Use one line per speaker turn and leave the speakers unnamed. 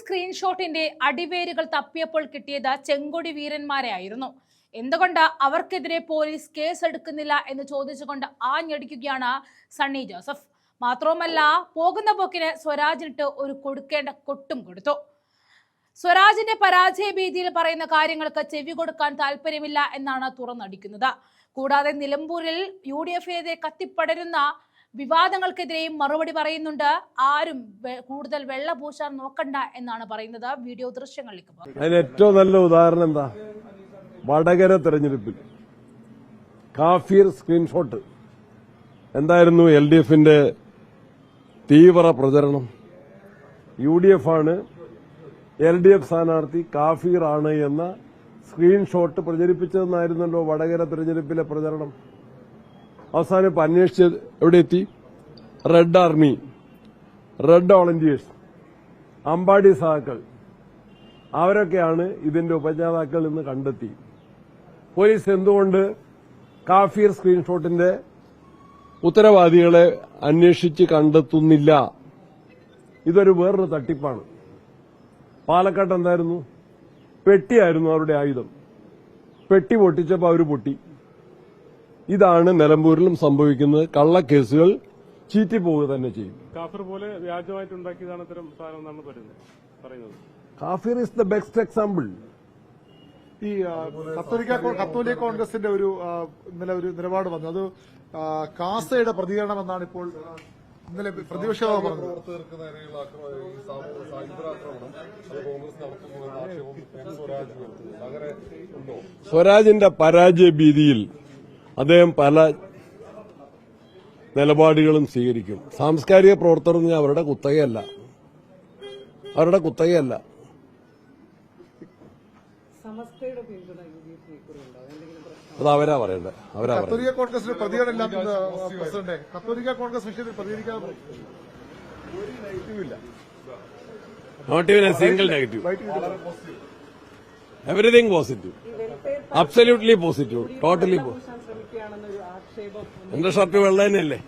സ്ക്രീൻഷോട്ടിന്റെ അടിവേരുകൾ തപ്പിയപ്പോൾ കിട്ടിയത് ചെങ്കൊടി വീരന്മാരെയായിരുന്നു. എന്തുകൊണ്ട് അവർക്കെതിരെ പോലീസ് കേസെടുക്കുന്നില്ല എന്ന് ചോദിച്ചുകൊണ്ട് ആഞ്ഞടിക്കുകയാണ് സണ്ണി ജോസഫ്. മാത്രവുമല്ല, പോകുന്ന പോക്കിന് സ്വരാജിനിട്ട് ഒരു കൊടുക്കേണ്ട കൊട്ടും കൊടുത്തു. സ്വരാജിന്റെ പരാജയ ഭീതിയിൽ പറയുന്ന കാര്യങ്ങൾക്ക് ചെവി കൊടുക്കാൻ താല്പര്യമില്ല എന്നാണ് തുറന്നടിക്കുന്നത്. കൂടാതെ നിലമ്പൂരിൽ UDF-നെതിരെ കത്തിപ്പടരുന്ന വിവാദങ്ങൾക്കെതിരെയും മറുപടി പറയുന്നുണ്ട്. ആരും കൂടുതൽ വെള്ളപൂശാൻ നോക്കണ്ട എന്നാണ് പറയുന്നത്. വീഡിയോ ദൃശ്യങ്ങളിലേക്ക് പോകും.
അതിന് ഏറ്റവും നല്ല ഉദാഹരണം എന്താ? വടകര തെരഞ്ഞെടുപ്പിൽ കാഫീർ സ്ക്രീൻഷോട്ട് എന്തായിരുന്നു? LDF-ന്റെ തീവ്ര പ്രചരണം. UDF ആണ് LDF സ്ഥാനാർത്ഥി കാഫീർ ആണ് എന്ന സ്ക്രീൻഷോട്ട് പ്രചരിപ്പിച്ചതെന്നായിരുന്നല്ലോ വടകര തെരഞ്ഞെടുപ്പിലെ പ്രചരണം. അവസാനം ഇപ്പം അന്വേഷിച്ചത് എവിടെ എത്തി? Red army, red volunteers, Ambadi സഹാക്കൾ, അവരൊക്കെയാണ് ഇതിന്റെ ഉപജ്ഞാതാക്കൾ എന്ന് കണ്ടെത്തി. പോലീസ് എന്തുകൊണ്ട് കാഫീർ സ്ക്രീൻഷോട്ടിന്റെ ഉത്തരവാദികളെ അന്വേഷിച്ച് കണ്ടെത്തുന്നില്ല? ഇതൊരു വേറൊരു തട്ടിപ്പാണ്. പാലക്കാട്ട് എന്തായിരുന്നു? പെട്ടിയായിരുന്നു അവരുടെ ആയുധം. പെട്ടി പൊട്ടിച്ചപ്പോൾ അവർ പൊട്ടി. ഇതാണ് നിലമ്പൂരിലും സംഭവിക്കുന്നത്. കള്ളക്കേസുകൾ ചീറ്റിപ്പോവുക തന്നെ ചെയ്യും.
കാഫിർ പോലെ വ്യാജമായിട്ടുണ്ടാക്കിയതാണ് ഇത്തരം സാധനം എന്നാണ് പറയുന്നത്.
കാഫിർ ഇസ് ദ ബെസ്റ്റ് എക്സാമ്പിൾ.
ഈ കത്തോലിക്ക കോൺഗ്രസിന്റെ ഇന്നലെ ഒരു നിലപാട് വന്നു. അത് കാസയുടെ പ്രതികരണം എന്നാണ് ഇപ്പോൾ ഇന്നലെ പ്രതിപക്ഷ
സ്വരാജിന്റെ പരാജയ ഭീതിയിൽ അദ്ദേഹം പല നിലപാടുകളും സ്വീകരിക്കും. സാംസ്കാരിക പ്രവർത്തകർ എന്ന് പറഞ്ഞാൽ അവരുടെ കുത്തകയല്ല. അത് അവരാ പറയണ്ടേ.
കത്തോലിക്ക കോൺഗ്രസിന്റെ പ്രതികരണം കത്തോലിക്ക കോൺഗ്രസ് വിഷയത്തിൽ പ്രതികരിക്കാതെ
not even a single negative. Everything positive, absolutely positive, totally positive. എന്റെ ഷർട്ട് വെള്ള തന്നെയല്ലേ?